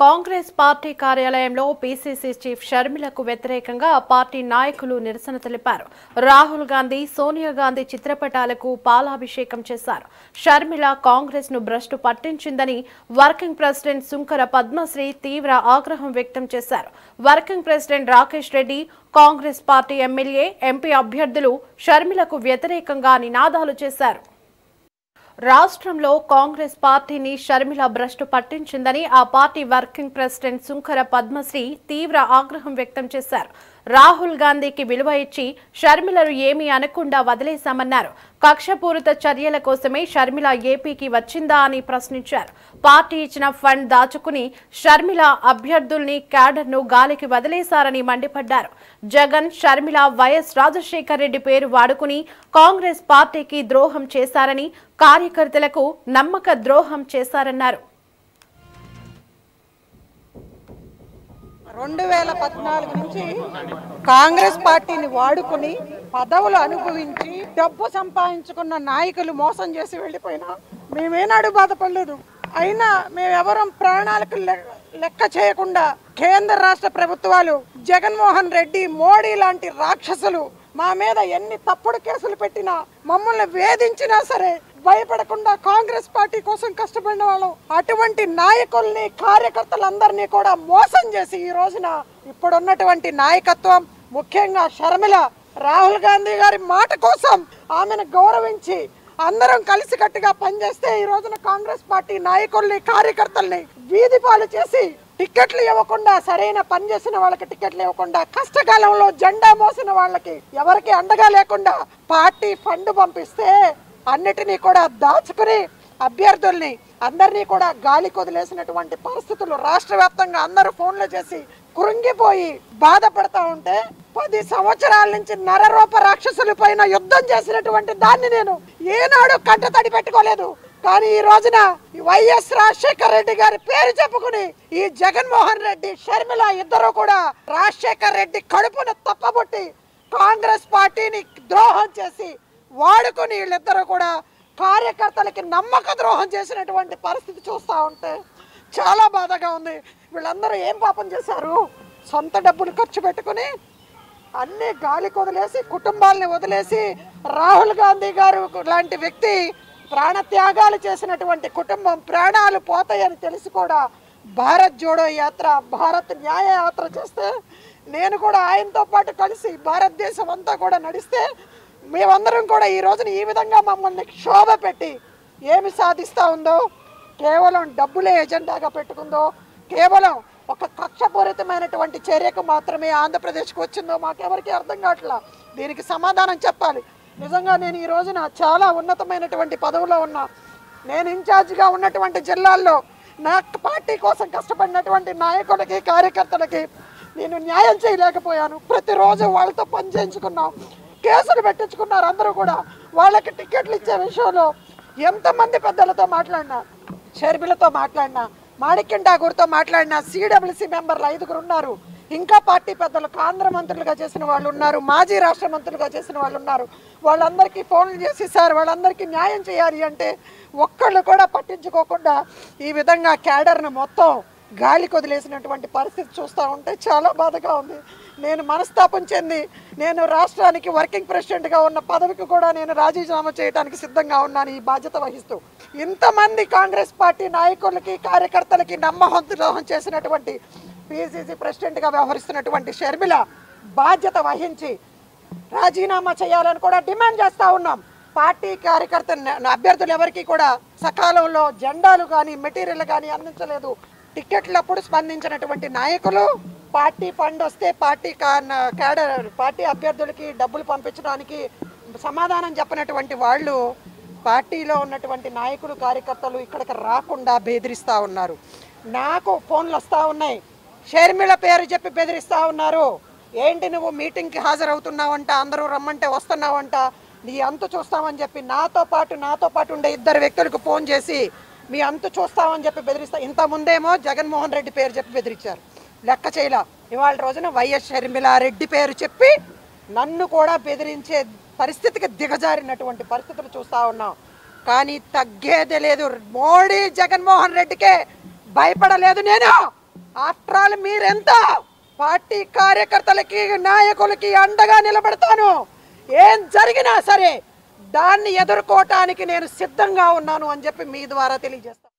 Congress party కార్యాలయంలో PCC chief షర్మిలకు వ్యతిరేకంగా ఆ పార్టీ నాయకులు నిరసన తెలిపారు. రాహుల్ గాంధీ, సోనియా గాంధీ చిత్రపటాలకు పాలాభిషేకం చేశారు. షర్మిల కాంగ్రెస్ ను భ్రష్టు పట్టించిందని వర్కింగ్ ప్రెసిడెంట్ సుంకర పద్మశ్రీ తీవ్ర ఆగ్రహం వ్యక్తం చేశారు. Working president Rakesh Reddy, Congress party MLA, MP అభ్యర్థులు షర్మిలకు వ్యతిరేకంగా నినాదాలు చేశారు. రాష్ట్రంలో కాంగ్రెస్ పార్టీని షర్మిల భ్రష్టు పట్టించిందని ఆ party working president Sunkara Padmasri తీవ్ర ఆగ్రహం వ్యక్తం చేశారు. రాహుల్ గాంధీకి విలువ ఇచ్చి షర్మిలను ఏమీ అనకుండా వదిలేశామన్నారు. కక్షపూరిత చర్యల కోసమే షర్మిల ఏపీకి వచ్చిందా అని ప్రశ్నించారు. పార్టీ ఇచ్చిన ఫండ్ దాచుకుని షర్మిల అభ్యర్థుల్ని, క్యాడర్ను గాలికి వదిలేశారని మండిపడ్డారు. జగన్, షర్మిల వైఎస్ రాజశేఖర్ రెడ్డి పేరు వాడుకుని కాంగ్రెస్ పార్టీకి ద్రోహం చేశారని, కార్యకర్తలకు నమ్మక ద్రోహం చేశారన్నారు. 2014 నుంచి కాంగ్రెస్ పార్టీని వాడుకుని పదవులు అనుభవించి డబ్బు సంపాదించుకున్న నాయకులు మోసం చేసి వెళ్ళిపోయినా మేమేనాడు బాధపడలేదు. అయినా మేమెవరం ప్రాణాలకు లెక్క చేయకుండా కేంద్ర రాష్ట్ర ప్రభుత్వాలు, జగన్మోహన్ రెడ్డి, మోడీ లాంటి రాక్షసులు మా మీద ఎన్ని తప్పుడు కేసులు పెట్టినా, మమ్మల్ని వేధించినా సరే భయపడకుండా కాంగ్రెస్ పార్టీ కోసం కష్టపడిన వాళ్ళం. అటువంటి నాయకుల్ని, కార్యకర్తలందరినీ కూడా మోసం చేసి ఈ రోజున ఇప్పుడున్నటువంటి నాయకత్వం, ముఖ్యంగా షర్మిల, రాహుల్ గాంధీ గారి మాట కోసం ఆమెను గౌరవించి అందరం కలిసికట్టుగా పనిచేస్తే ఈ రోజున కాంగ్రెస్ పార్టీ నాయకుల్ని, కార్యకర్తల్ని వీధి పాలు చేసి టికెట్లు ఇవ్వకుండా, సరైన పని చేసిన వాళ్ళకి టికెట్లు ఇవ్వకుండా, కష్టకాలంలో జెండా మోసిన వాళ్ళకి ఎవరికి అండగా లేకుండా పార్టీ ఫండ్ పంపిస్తే అన్నిటినీ కూడా దాచుకుని అభ్యర్థుల్ని అందరినీ కూడా గాలి కొదిలేసినటువంటి పరిస్థితులు రాష్ట్ర వ్యాప్తంగా అందరూ ఫోన్లు చేసి కృంగిపోయి బాధపడతా ఉంటే 10 సంవత్సరాల నుంచి నరరూప రాక్షసుల పైన యుద్ధం చేసినటువంటి దాన్ని నేను ఏనాడు కంట తడి పెట్టుకోలేదు. కానీ ఈ రోజున వైఎస్ రాజశేఖర్ రెడ్డి గారి పేరు చెప్పుకుని ఈ జగన్మోహన్ రెడ్డి, షర్మిల ఇద్దరు కూడా రాజశేఖర్ రెడ్డి కడుపును తప్పబొట్టి కాంగ్రెస్ పార్టీని ద్రోహం చేసి వాడుకుని వీళ్ళిద్దరూ కూడా కార్యకర్తలకి నమ్మక ద్రోహం చేసినటువంటి పరిస్థితి చూస్తూ ఉంటే చాలా బాధగా ఉంది. వీళ్ళందరూ ఏం పాపం చేశారు? సొంత డబ్బులు ఖర్చు పెట్టుకుని అన్ని గాలికి వదిలేసి, కుటుంబాలని వదిలేసి, రాహుల్ గాంధీ గారు లాంటి వ్యక్తి ప్రాణత్యాగాలు చేసినటువంటి కుటుంబం ప్రాణాలు పోతాయని తెలిసి కూడా భారత్ జోడో యాత్ర, భారత్ న్యాయ యాత్ర చేస్తే నేను కూడా ఆయనతో పాటు కలిసి భారతదేశం అంతా కూడా నడిస్తే మేమందరం కూడా ఈ రోజున ఈ విధంగా మమ్మల్ని క్షోభ పెట్టి ఏమి సాధిస్తూ ఉందో, కేవలం డబ్బులే ఎజెండాగా పెట్టుకుందో, కేవలం ఒక కక్షపూరితమైనటువంటి చర్యకు మాత్రమే ఆంధ్రప్రదేశ్కి వచ్చిందో మాకెవరికి అర్థం కావట్లా. దీనికి సమాధానం చెప్పాలి. నిజంగా నేను ఈ రోజున చాలా ఉన్నతమైనటువంటి పదవిలో ఉన్నా, నేను ఇన్ఛార్జిగా ఉన్నటువంటి జిల్లాల్లో నా పార్టీ కోసం కష్టపడినటువంటి నాయకులకి, కార్యకర్తలకి నేను న్యాయం చేయలేకపోయాను. ప్రతిరోజు వాళ్ళతో పని చేయించుకున్నాం, కేసులు పెట్టించుకున్నారు. అందరూ కూడా వాళ్ళకి టికెట్లు ఇచ్చే విషయంలో ఎంతమంది పెద్దలతో మాట్లాడినా, షర్మిలతో మాట్లాడినా, మాణిక్యం ఠాకూర్తో మాట్లాడినా, సిడబ్ల్యూసీ మెంబర్లు 5 ఉన్నారు. ఇంకా పార్టీ పెద్దలు కేంద్ర మంత్రులుగా చేసిన వాళ్ళు ఉన్నారు, మాజీ రాష్ట్ర మంత్రులుగా చేసిన వాళ్ళు ఉన్నారు. వాళ్ళందరికీ ఫోన్లు చేసి సార్ వాళ్ళందరికీ న్యాయం చేయాలి అంటే ఒక్కళ్ళు కూడా పట్టించుకోకుండా ఈ విధంగా క్యాడర్ను మొత్తం గాలి కొదిలేసినటువంటి పరిస్థితి చూస్తూ ఉంటే చాలా బాధగా ఉంది. నేను మనస్తాపం చెంది నేను రాష్ట్రానికి వర్కింగ్ ప్రెసిడెంట్గా ఉన్న పదవికి కూడా నేను రాజీనామా చేయడానికి సిద్ధంగా ఉన్నాను ఈ బాధ్యత వహిస్తూ. ఇంతమంది కాంగ్రెస్ పార్టీ నాయకులకి, కార్యకర్తలకి నమ్మహం చేసినటువంటి పిసిసి ప్రెసిడెంట్గా వ్యవహరిస్తున్నటువంటి షర్మిల బాధ్యత వహించి రాజీనామా చేయాలని కూడా డిమాండ్ చేస్తూ ఉన్నాం. పార్టీ కార్యకర్త అభ్యర్థులు ఎవరికి కూడా సకాలంలో జెండాలు కానీ, మెటీరియల్ కానీ అందించలేదు. టికెట్లప్పుడు స్పందించినటువంటి నాయకులు, పార్టీ ఫండ్ వస్తే పార్టీ క్యాడర్, పార్టీ అభ్యర్థులకి డబ్బులు పంపించడానికి సమాధానం చెప్పినటువంటి వాళ్ళు పార్టీలో ఉన్నటువంటి నాయకులు, కార్యకర్తలు ఇక్కడికి రాకుండా బెదిరిస్తూ ఉన్నారు. నాకు ఫోన్లు వస్తూ ఉన్నాయి, షర్మిల పేరు చెప్పి బెదిరిస్తూ ఉన్నారు. ఏంటి నువ్వు మీటింగ్కి హాజరవుతున్నావంట, అందరూ రమ్మంటే వస్తున్నావంట, నీ అంతు చూస్తామని చెప్పి నాతో పాటు ఉండే 2 వ్యక్తులకు ఫోన్ చేసి మీ అంతు చూస్తామని చెప్పి బెదిరిస్తా. ఇంత ముందేమో జగన్మోహన్ రెడ్డి పేరు చెప్పి బెదిరించారు, లెక్క చేయలా. ఇవాళ రోజున వైఎస్ షర్మిల రెడ్డి పేరు చెప్పి నన్ను కూడా బెదిరించే పరిస్థితికి దిగజారినటువంటి పరిస్థితులు చూస్తూ ఉన్నాం. కానీ తగ్గేదే లేదు. మోడీ, జగన్మోహన్ రెడ్డికే భయపడలేదు నేను. ఆఫ్టర్ ఆల్ మీరెంత పార్టీ కార్యకర్తలకి నాయకులకి అండగా నిలబడతాను. ఏం జరిగినా సరే దాన్ని ఎదుర్కోవటానికి నేను సిద్ధంగా ఉన్నాను అని చెప్పి మీ ద్వారా తెలియజేస్తాను.